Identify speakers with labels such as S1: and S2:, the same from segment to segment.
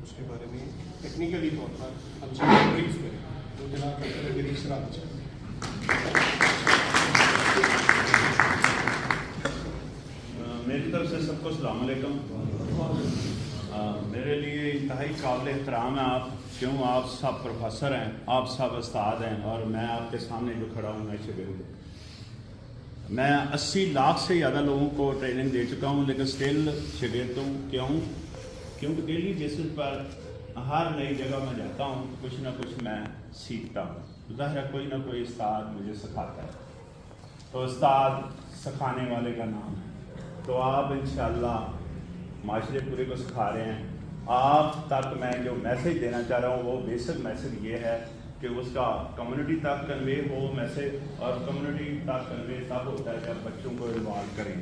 S1: اس کے بارے میں ٹیکنیکلی طور پر ہم سب بریف کریں تو جناب گریش سراج
S2: میری طرف سے سب کو السلام علیکم. میرے لیے انتہائی قابل احترام ہے آپ، کیوں آپ سب پروفیسر ہیں، آپ سب استاد ہیں، اور میں آپ کے سامنے جو کھڑا ہوں میں شاگرد ہوں. میں 80 لاکھ سے زیادہ لوگوں کو ٹریننگ دے چکا ہوں، لیکن اسٹل شاگرد ہوں. کیونکہ ڈیلی بیسس پر ہر نئی جگہ میں جاتا ہوں، کچھ نہ کچھ میں سیکھتا ہوں. ظاہر ہے کوئی نہ کوئی استاد مجھے سکھاتا ہے، تو استاد سکھانے والے کا نام ہے. تو آپ انشاءاللہ معاشرے پورے کو سکھا رہے ہیں. آپ تک میں جو میسیج دینا چاہ رہا ہوں وہ بیسک میسیج یہ ہے کہ اس کا کمیونٹی تک کنوے ہو میسیج، اور کمیونٹی تک کنوے تب ہوتا ہے جب بچوں کو انوالو کریں.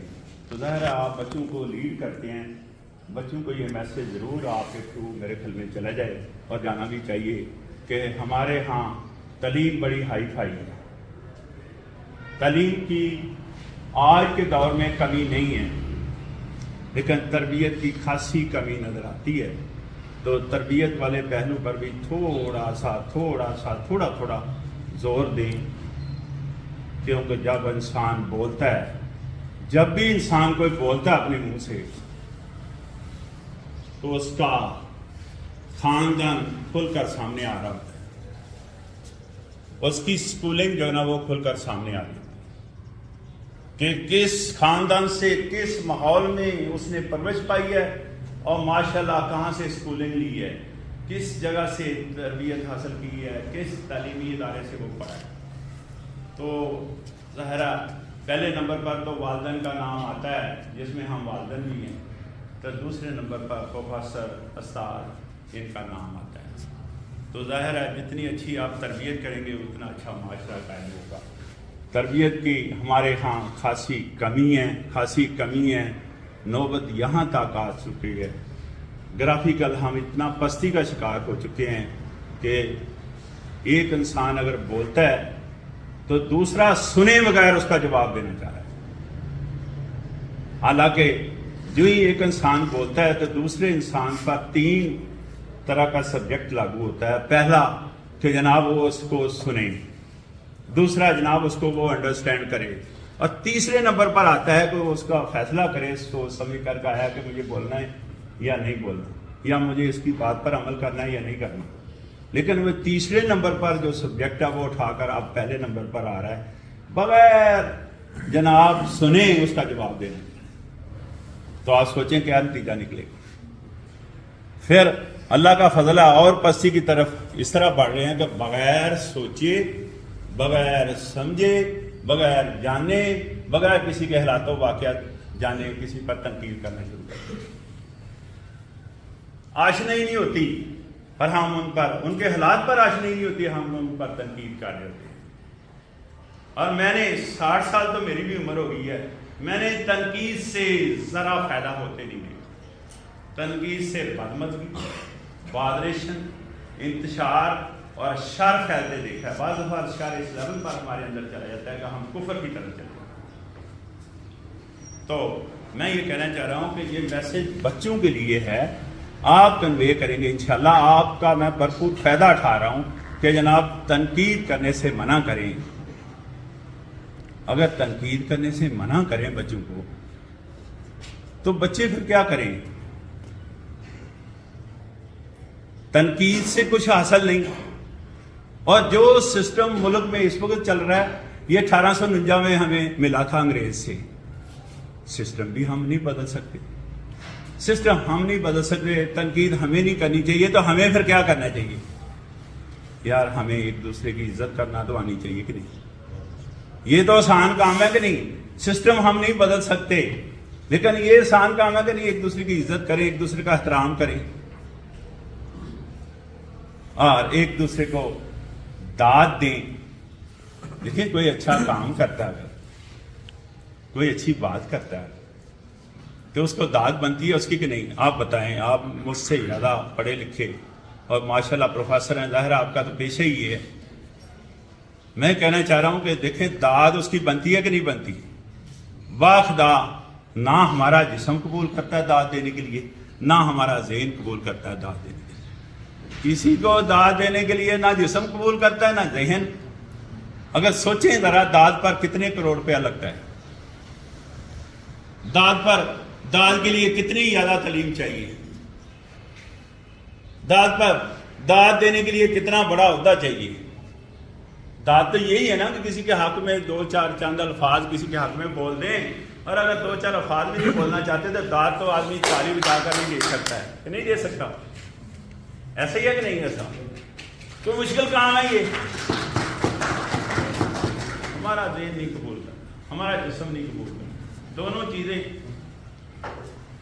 S2: تو ظاہر ہے آپ بچوں کو لیڈ کرتے ہیں، بچوں کو یہ میسیج ضرور آپ کے تھرو میرے خیال میں چلا جائے، اور جانا بھی چاہیے کہ ہمارے ہاں تعلیم بڑی ہائی فائی ہے. تعلیم کی آج کے دور میں کمی نہیں ہے، لیکن تربیت کی خاصی کمی نظر آتی ہے. تو تربیت والے پہلو پر بھی تھوڑا زور دیں، کیونکہ جب انسان بولتا ہے، جب بھی انسان کوئی بولتا ہے اپنے منہ سے، تو اس کا خاندان کھل کر سامنے آ رہا ہوتا ہے، اس کی سکولنگ جو ہے نا وہ کھل کر سامنے آ رہی ہے کہ کس خاندان سے، کس ماحول میں اس نے پرورش پائی ہے، اور ماشاءاللہ کہاں سے سکولنگ لی ہے، کس جگہ سے تربیت حاصل کی ہے، کس تعلیمی ادارے سے وہ پڑھا ہے. تو ظاہرہ پہلے نمبر پر تو والدین کا نام آتا ہے، جس میں ہم والدین بھی ہیں. تو دوسرے نمبر پر پروفیسر، استاد، ان کا نام آتا ہے. تو ظاہر ہے جتنی اچھی آپ تربیت کریں گے اتنا اچھا معاشرہ قائم ہوگا. تربیت کی ہمارے ہاں خاصی کمی ہے. نوبت یہاں تک آ چکی ہے، گرافیکل ہم اتنا پستی کا شکار ہو چکے ہیں کہ ایک انسان اگر بولتا ہے تو دوسرا سنے بغیر اس کا جواب دینا چاہ رہا ہے. حالانکہ جو ہی ایک انسان بولتا ہے تو دوسرے انسان پر 3 طرح کا سبجیکٹ لاگو ہوتا ہے. پہلا کہ جناب وہ اس کو سنے، دوسرا جناب اس کو وہ انڈرسٹینڈ کرے، اور تیسرے نمبر پر آتا ہے کہ وہ اس کا فیصلہ کرے، سوچ سمجھ کر کہا ہے کہ مجھے بولنا ہے یا نہیں بولنا، یا مجھے اس کی بات پر عمل کرنا ہے یا نہیں کرنا. لیکن وہ تیسرے نمبر پر جو سبجیکٹ ہے وہ اٹھا کر اب پہلے نمبر پر آ رہا ہے، بغیر جناب سنے اس کا جواب دینا. تو آپ سوچیں کیا نتیجہ نکلے گا. پھر اللہ کا فضل ہے اور پستی کی طرف اس طرح بڑھ رہے ہیں کہ بغیر سوچے، بغیر سمجھے، بغیر جانے، بغیر کسی کے حالات و واقعات جانے کسی پر تنقید کرنا شروع کرتے ہیں. آشنائی نہیں ہوتی پر ہم ان کے حالات پر آشنائی نہیں ہوتی، ہم ان پر تنقید کر رہے ہوتے ہیں. اور میں نے 60 سال تو میری بھی عمر ہو گئی ہے، میں نے تنقید سے ذرا فائدہ ہوتے نہیں دیکھا. تنقید سے بدمزگی، بادریشن، انتشار اور شر پھیلتے دیکھا ہے. بعض دفعہ شر اس لیول پر ہمارے اندر چلا جاتا ہے کہ ہم کفر کی طرف چلے جاتے ہیں. تو میں یہ کہنا چاہ رہا ہوں کہ یہ میسج بچوں کے لیے ہے، آپ کنوے کریں گے انشاءاللہ. آپ کا میں بھرپور فائدہ اٹھا رہا ہوں کہ جناب تنقید کرنے سے منع کریں. اگر تنقید کرنے سے منع کریں بچوں کو تو بچے پھر کیا کریں؟ تنقید سے کچھ حاصل نہیں. اور جو سسٹم ملک میں اس وقت چل رہا ہے یہ 1849 میں ہمیں ملا تھا انگریز سے. سسٹم بھی ہم نہیں بدل سکتے، تنقید ہمیں نہیں کرنی چاہیے. تو ہمیں پھر کیا کرنا چاہیے؟ یار ہمیں ایک دوسرے کی عزت کرنا تو آنی چاہیے کہ نہیں؟ یہ تو آسان کام ہے کہ نہیں؟ سسٹم ہم نہیں بدل سکتے، لیکن یہ آسان کام ہے کہ نہیں؟ ایک دوسرے کی عزت کریں، ایک دوسرے کا احترام کریں، اور ایک دوسرے کو داد دیں. دیکھیں کوئی اچھا کام کرتا ہے، کوئی اچھی بات کرتا ہے تو اس کو داد بنتی ہے اس کی کہ نہیں؟ آپ بتائیں، آپ مجھ سے زیادہ پڑھے لکھے اور ماشاءاللہ پروفیسر ہیں، ظاہر آپ کا تو پیشہ ہی یہ ہے. میں کہنا چاہ رہا ہوں کہ دیکھیں داد اس کی بنتی ہے کہ نہیں بنتی؟ واخدا نہ ہمارا جسم قبول کرتا ہے داد دینے کے لیے، نہ ہمارا ذہن قبول کرتا ہے داد دینے کے لیے. کسی کو داد دینے کے لیے نہ جسم قبول کرتا ہے نہ ذہن. اگر سوچیں ذرا داد پر کتنے کروڑ روپیہ لگتا ہے, داد کے لیے کتنی زیادہ تعلیم چاہیے, داد دینے کے لیے کتنا بڑا عہدہ چاہیے. داد تو یہی ہے نا کہ کسی کے حق میں دو چار چند الفاظ کسی کے حق میں بول دیں, اور اگر دو چار الفاظ بھی نہیں بولنا چاہتے تو داد تو آدمی چالی بچا کر نہیں دے سکتا ہے کہ نہیں دے سکتا. ایسا ہی ہے کہ نہیں ایسا؟ کوئی مشکل کام ہے یہ؟ ہمارا ذہن نہیں قبول کرتا, ہمارا جسم نہیں قبول کرتا, دونوں چیزیں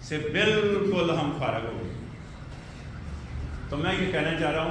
S2: سے بالکل ہم فارغ ہو گئے. تو میں یہ کہنا چاہ رہا ہوں